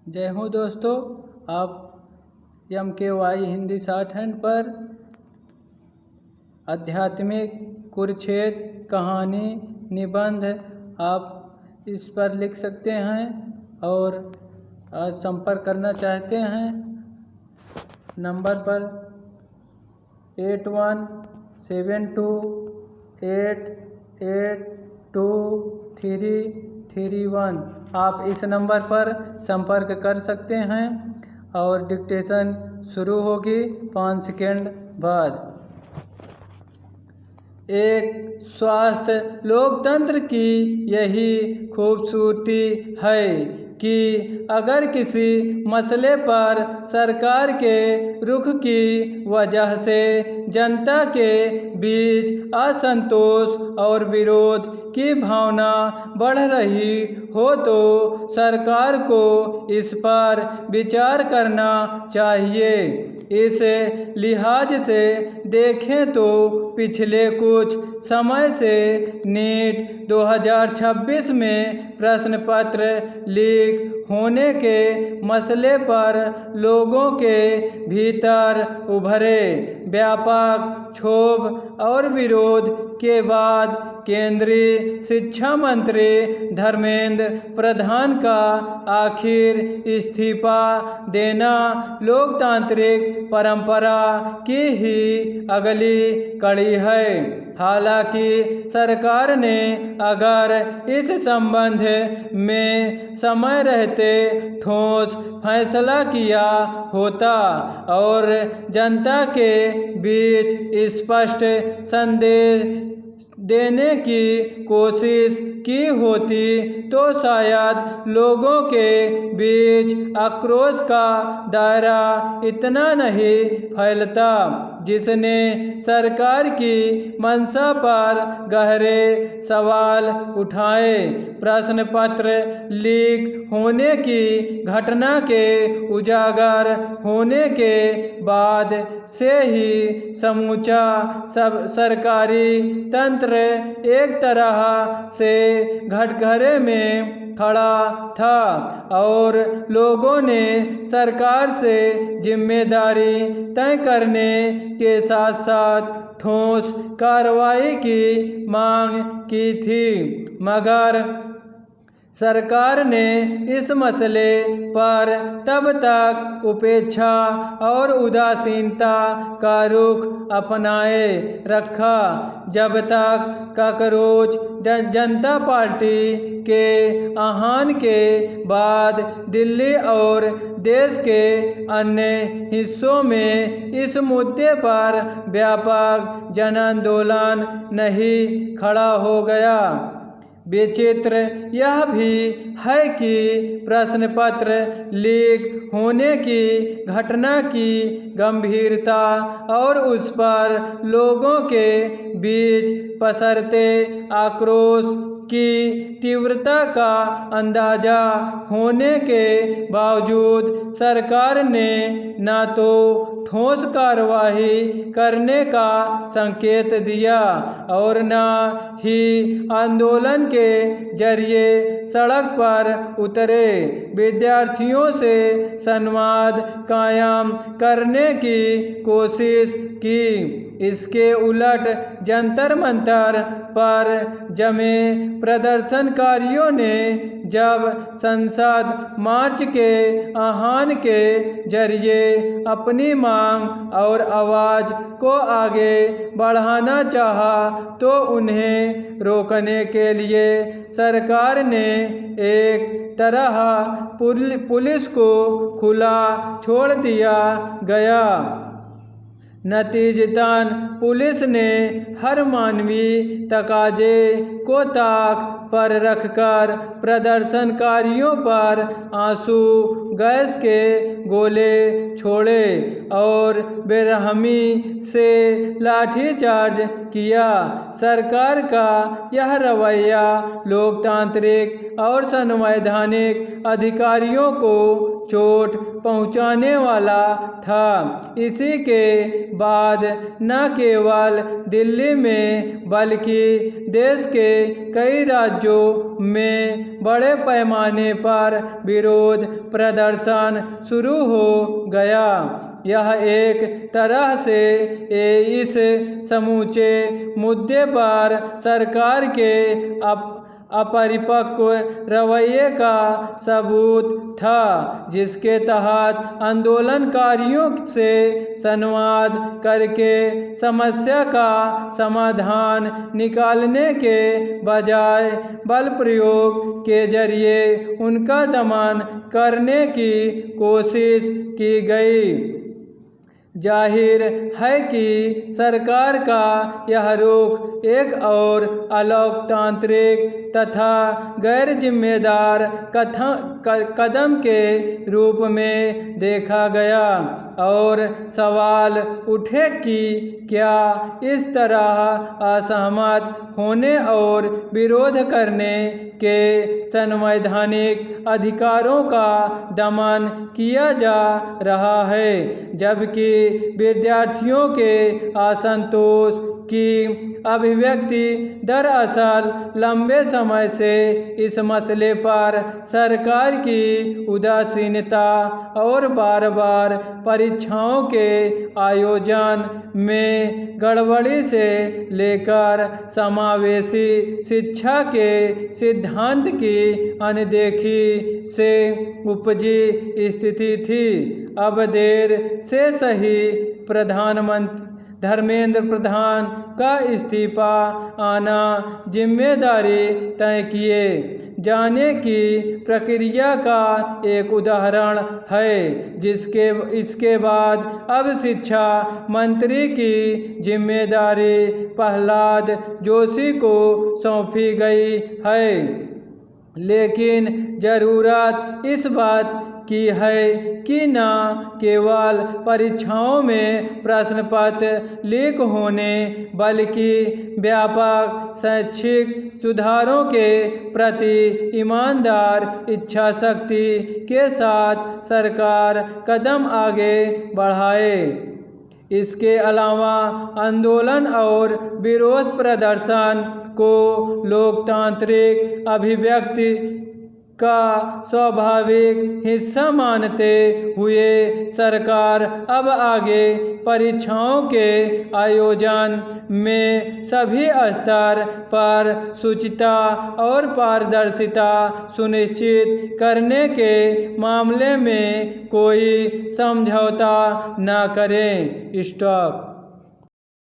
जय हो दोस्तों, आप MKY हिंदी शॉर्ट हैंड पर आध्यात्मिक कुरुक्षेत्र कहानी निबंध आप इस पर लिख सकते हैं और संपर्क करना चाहते हैं नंबर पर 8172882331। आप इस नंबर पर संपर्क कर सकते हैं और डिक्टेशन शुरू होगी 5 सेकेंड बाद। एक स्वस्थ लोकतंत्र की यही खूबसूरती है कि अगर किसी मसले पर सरकार के रुख की वजह से जनता के बीच असंतोष और विरोध की भावना बढ़ रही हो तो सरकार को इस पर विचार करना चाहिए। इस लिहाज से देखें तो पिछले कुछ समय से नीट 2026 में प्रश्न पत्र लीक होने के मसले पर लोगों के भीतर उभरे व्यापक क्षोभ और विरोध के बाद केंद्रीय शिक्षा मंत्री धर्मेंद्र प्रधान का आखिर इस्तीफा देना लोकतांत्रिक परंपरा की ही अगली कड़ी है। हालांकि सरकार ने अगर इस संबंध में समय रहते ठोस फैसला किया होता और जनता के बीच स्पष्ट संदेश देने की कोशिश की होती तो शायद लोगों के बीच आक्रोश का दायरा इतना नहीं फैलता, जिसने सरकार की मंशा पर गहरे सवाल उठाए। प्रश्न पत्र लीक होने की घटना के उजागर होने के बाद से ही समूचा सरकारी तंत्र एक तरह से घटघरे में खड़ा था और लोगों ने सरकार से जिम्मेदारी तय करने के साथ साथ ठोस कार्रवाई की मांग की थी, मगर सरकार ने इस मसले पर तब तक उपेक्षा और उदासीनता का रुख अपनाए रखा जब तक कॉकरोच जनता पार्टी के आह्वान के बाद दिल्ली और देश के अन्य हिस्सों में इस मुद्दे पर व्यापक जन आंदोलन नहीं खड़ा हो गया। विचित्र यह भी है कि प्रश्न पत्र लीक होने की घटना की गंभीरता और उस पर लोगों के बीच पसरते आक्रोश की तीव्रता का अंदाजा होने के बावजूद सरकार ने न तो ठोस कार्रवाई करने का संकेत दिया और न ही आंदोलन के जरिए सड़क पर उतरे विद्यार्थियों से संवाद कायम करने की कोशिश की। इसके उलट जंतर मंतर पर जमे प्रदर्शनकारियों ने जब संसद मार्च के आह्वान के जरिए अपनी मांग और आवाज़ को आगे बढ़ाना चाहा तो उन्हें रोकने के लिए सरकार ने एक तरह पुलिस को खुला छोड़ दिया गया। नतीजतन पुलिस ने हर मानवीय तकाजे को ताक पर रखकर प्रदर्शनकारियों पर आंसू गैस के गोले छोड़े और बेरहमी से लाठीचार्ज किया। सरकार का यह रवैया लोकतांत्रिक और संवैधानिक अधिकारियों को चोट पहुंचाने वाला था। इसी के बाद न केवल दिल्ली में बल्कि देश के कई राज्यों में बड़े पैमाने पर विरोध प्रदर्शन शुरू हो गया। यह एक तरह से इस समूचे मुद्दे पर सरकार के अपरिपक्व रवैये का सबूत था, जिसके तहत आंदोलनकारियों से संवाद करके समस्या का समाधान निकालने के बजाय बल प्रयोग के जरिए उनका दमन करने की कोशिश की गई। जाहिर है कि सरकार का यह रुख एक और अलोकतांत्रिक तथा गैर जिम्मेदार कदम के रूप में देखा गया और सवाल उठे कि क्या इस तरह असहमत होने और विरोध करने के संवैधानिक अधिकारों का दमन किया जा रहा है, जबकि विद्यार्थियों के असंतोष की अभिव्यक्ति दरअसल लंबे समय से इस मसले पर सरकार की उदासीनता और बार बार परीक्षाओं के आयोजन में गड़बड़ी से लेकर समावेशी शिक्षा के सिद्धांत की अनदेखी से उपजी स्थिति थी। अब देर से सही प्रधानमंत्री धर्मेंद्र प्रधान का इस्तीफा आना जिम्मेदारी तय किए जाने की प्रक्रिया का एक उदाहरण है, इसके बाद अब शिक्षा मंत्री की जिम्मेदारी प्रहलाद जोशी को सौंपी गई है। लेकिन ज़रूरत इस बात की है कि न केवल परीक्षाओं में प्रश्न पत्र लीक होने बल्कि व्यापक शैक्षिक सुधारों के प्रति ईमानदार इच्छा शक्ति के साथ सरकार कदम आगे बढ़ाए। इसके अलावा आंदोलन और विरोध प्रदर्शन को लोकतांत्रिक अभिव्यक्ति का स्वाभाविक हिस्सा मानते हुए सरकार अब आगे परीक्षाओं के आयोजन में सभी स्तर पर शुचिता और पारदर्शिता सुनिश्चित करने के मामले में कोई समझौता न करें। स्टॉप।